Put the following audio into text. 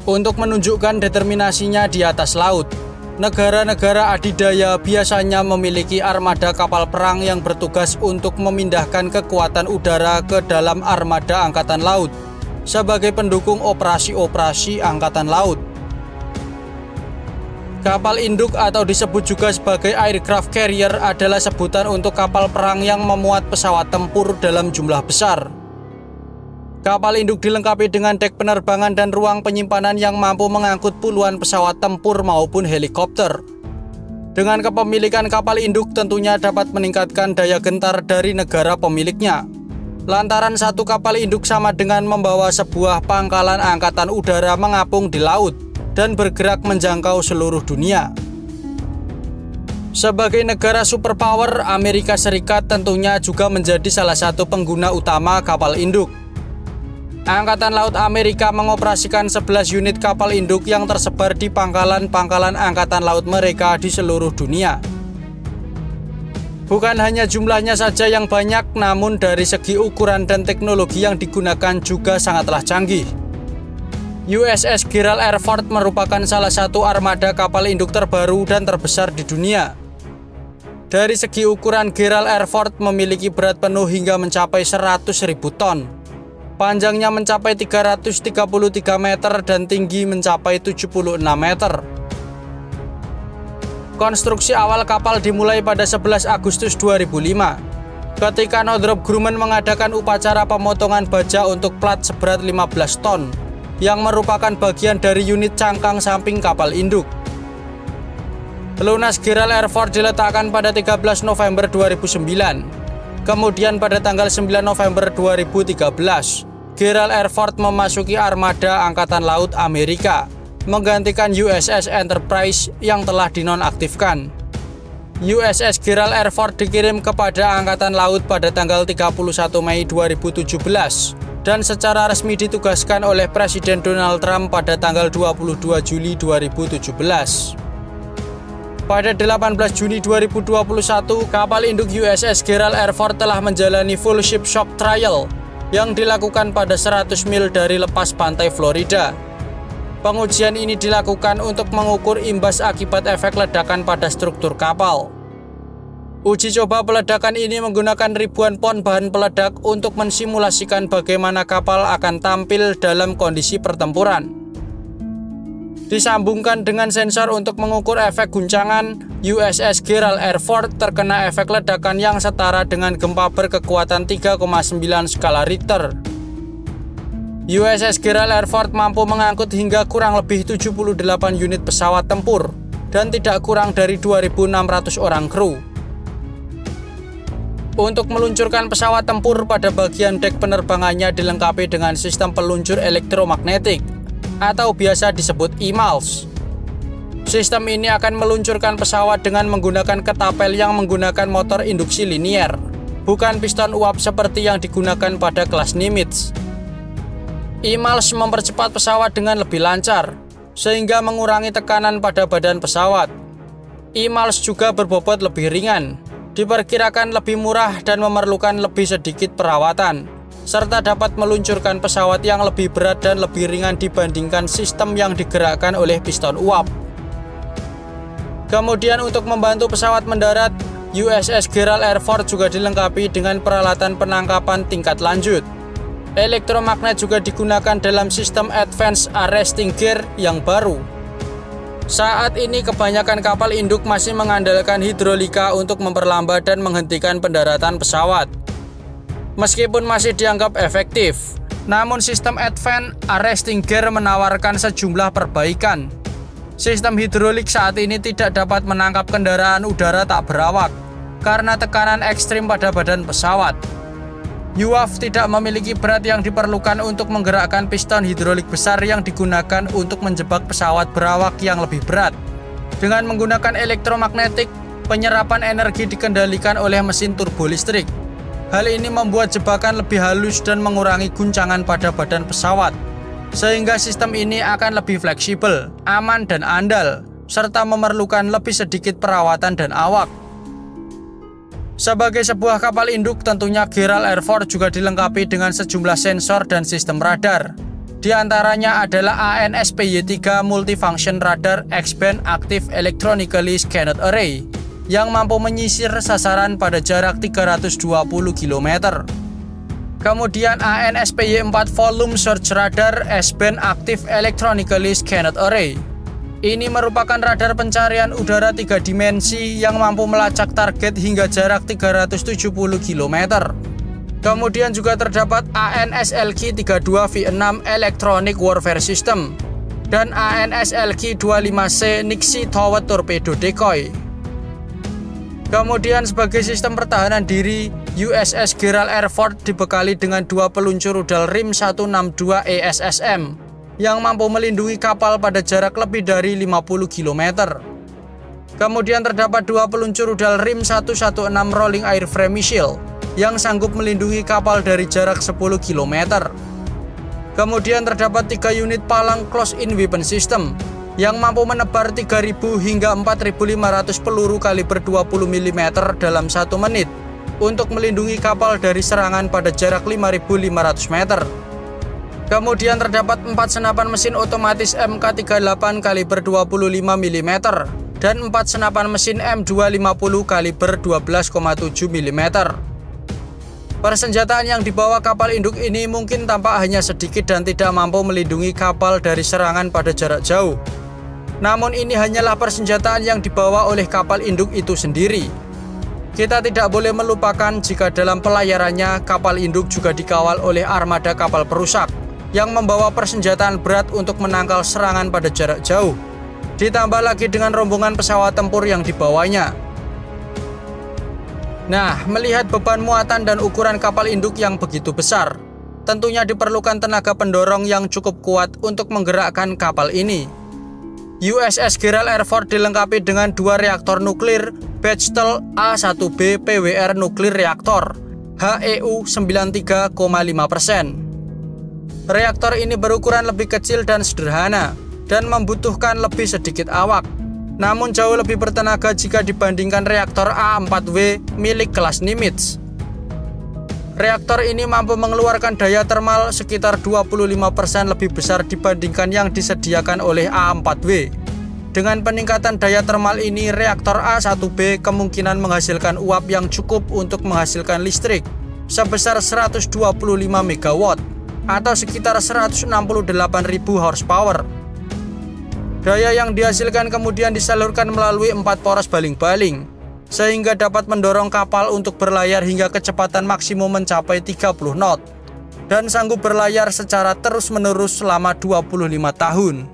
Untuk menunjukkan determinasinya di atas laut, negara-negara adidaya biasanya memiliki armada kapal perang yang bertugas untuk memindahkan kekuatan udara ke dalam armada angkatan laut sebagai pendukung operasi-operasi angkatan laut. Kapal induk atau disebut juga sebagai aircraft carrier adalah sebutan untuk kapal perang yang memuat pesawat tempur dalam jumlah besar. Kapal induk dilengkapi dengan dek penerbangan dan ruang penyimpanan yang mampu mengangkut puluhan pesawat tempur maupun helikopter. Dengan kepemilikan kapal induk tentunya dapat meningkatkan daya gentar dari negara pemiliknya. Lantaran satu kapal induk sama dengan membawa sebuah pangkalan angkatan udara mengapung di laut dan bergerak menjangkau seluruh dunia. Sebagai negara superpower, Amerika Serikat tentunya juga menjadi salah satu pengguna utama kapal induk. Angkatan Laut Amerika mengoperasikan 11 unit kapal induk yang tersebar di pangkalan-pangkalan angkatan laut mereka di seluruh dunia. Bukan hanya jumlahnya saja yang banyak, namun dari segi ukuran dan teknologi yang digunakan juga sangatlah canggih. USS Gerald R. Ford merupakan salah satu armada kapal induk terbaru dan terbesar di dunia. Dari segi ukuran, Gerald R. Ford memiliki berat penuh hingga mencapai 100.000 ton. Panjangnya mencapai 333 meter dan tinggi mencapai 76 meter. Konstruksi awal kapal dimulai pada 11 Agustus 2005, ketika Northrop Grumman mengadakan upacara pemotongan baja untuk plat seberat 15 ton, yang merupakan bagian dari unit cangkang samping kapal induk. Pelunas Gerald R. Ford diletakkan pada 13 November 2009. Kemudian pada tanggal 9 November 2013, Gerald R. Ford memasuki armada Angkatan Laut Amerika, menggantikan USS Enterprise yang telah dinonaktifkan. USS Gerald R. Ford dikirim kepada Angkatan Laut pada tanggal 31 Mei 2017 dan secara resmi ditugaskan oleh Presiden Donald Trump pada tanggal 22 Juli 2017. Pada 18 Juni 2021, kapal induk USS Gerald R. Ford telah menjalani full ship shock trial yang dilakukan pada 100 mil dari lepas pantai Florida. Pengujian ini dilakukan untuk mengukur imbas akibat efek ledakan pada struktur kapal. Uji coba peledakan ini menggunakan ribuan pon bahan peledak untuk mensimulasikan bagaimana kapal akan tampil dalam kondisi pertempuran. Disambungkan dengan sensor untuk mengukur efek guncangan, USS Gerald R. Ford terkena efek ledakan yang setara dengan gempa berkekuatan 3,9 skala Richter. USS Gerald R. Ford mampu mengangkut hingga kurang lebih 78 unit pesawat tempur dan tidak kurang dari 2.600 orang kru. Untuk meluncurkan pesawat tempur, pada bagian dek penerbangannya dilengkapi dengan sistem peluncur elektromagnetik atau biasa disebut EMALS. Sistem ini akan meluncurkan pesawat dengan menggunakan ketapel yang menggunakan motor induksi linier, bukan piston uap seperti yang digunakan pada kelas Nimitz. EMALS mempercepat pesawat dengan lebih lancar, sehingga mengurangi tekanan pada badan pesawat. EMALS juga berbobot lebih ringan, diperkirakan lebih murah dan memerlukan lebih sedikit perawatan, serta dapat meluncurkan pesawat yang lebih berat dan lebih ringan dibandingkan sistem yang digerakkan oleh piston uap. Kemudian untuk membantu pesawat mendarat, USS Gerald R. Ford juga dilengkapi dengan peralatan penangkapan tingkat lanjut. Elektromagnet juga digunakan dalam sistem Advanced Arresting Gear yang baru. Saat ini kebanyakan kapal induk masih mengandalkan hidrolika untuk memperlambat dan menghentikan pendaratan pesawat. Meskipun masih dianggap efektif, namun sistem Advanced Arresting Gear menawarkan sejumlah perbaikan. Sistem hidrolik saat ini tidak dapat menangkap kendaraan udara tak berawak karena tekanan ekstrim pada badan pesawat. UAV tidak memiliki berat yang diperlukan untuk menggerakkan piston hidrolik besar yang digunakan untuk menjebak pesawat berawak yang lebih berat. Dengan menggunakan elektromagnetik, penyerapan energi dikendalikan oleh mesin turbo listrik. Hal ini membuat jebakan lebih halus dan mengurangi guncangan pada badan pesawat, sehingga sistem ini akan lebih fleksibel, aman dan andal, serta memerlukan lebih sedikit perawatan dan awak. Sebagai sebuah kapal induk, tentunya Gerald R. Ford juga dilengkapi dengan sejumlah sensor dan sistem radar. Di antaranya adalah ANSPY-3 Multifunction Radar X-band Active Electronically Scanned Array yang mampu menyisir sasaran pada jarak 320 km. Kemudian ANSPY-4 Volume Search Radar S-band Active Electronically Scanned Array. Ini merupakan radar pencarian udara 3 dimensi yang mampu melacak target hingga jarak 370 km. Kemudian juga terdapat ANSLK-32V6 Electronic Warfare System dan ANSLK-25C Nixie Towed Torpedo Decoy. Kemudian sebagai sistem pertahanan diri, USS Gerald R. Ford dibekali dengan 2 peluncur rudal RIM 162 ESSM yang mampu melindungi kapal pada jarak lebih dari 50 km. Kemudian terdapat 2 peluncur rudal RIM 116 Rolling Airframe Missile yang sanggup melindungi kapal dari jarak 10 km. Kemudian terdapat 3 unit palang Close-in Weapon System yang mampu menebar 3.000 hingga 4.500 peluru kaliber 20 mm dalam 1 menit untuk melindungi kapal dari serangan pada jarak 5.500 meter. Kemudian terdapat 4 senapan mesin otomatis MK38 kaliber 25 mm dan 4 senapan mesin M250 kaliber 12,7 mm. Persenjataan yang dibawa kapal induk ini mungkin tampak hanya sedikit dan tidak mampu melindungi kapal dari serangan pada jarak jauh. Namun ini hanyalah persenjataan yang dibawa oleh kapal induk itu sendiri. Kita tidak boleh melupakan jika dalam pelayarannya kapal induk juga dikawal oleh armada kapal perusak yang membawa persenjataan berat untuk menangkal serangan pada jarak jauh. Ditambah lagi dengan rombongan pesawat tempur yang dibawanya. Nah, melihat beban muatan dan ukuran kapal induk yang begitu besar, tentunya diperlukan tenaga pendorong yang cukup kuat untuk menggerakkan kapal ini. USS Gerald R. Ford dilengkapi dengan 2 reaktor nuklir Bechtel A1B PWR Nuclear Reactor HEU 93,5%. Reaktor ini berukuran lebih kecil dan sederhana dan membutuhkan lebih sedikit awak, namun jauh lebih bertenaga jika dibandingkan reaktor A4W milik kelas Nimitz. Reaktor ini mampu mengeluarkan daya termal sekitar 25% lebih besar dibandingkan yang disediakan oleh A4W. Dengan peningkatan daya termal ini, reaktor A1B kemungkinan menghasilkan uap yang cukup untuk menghasilkan listrik sebesar 125 MW atau sekitar 168.000 horsepower. Daya yang dihasilkan kemudian disalurkan melalui 4 poros baling-baling, sehingga dapat mendorong kapal untuk berlayar hingga kecepatan maksimum mencapai 30 knot dan sanggup berlayar secara terus-menerus selama 25 tahun.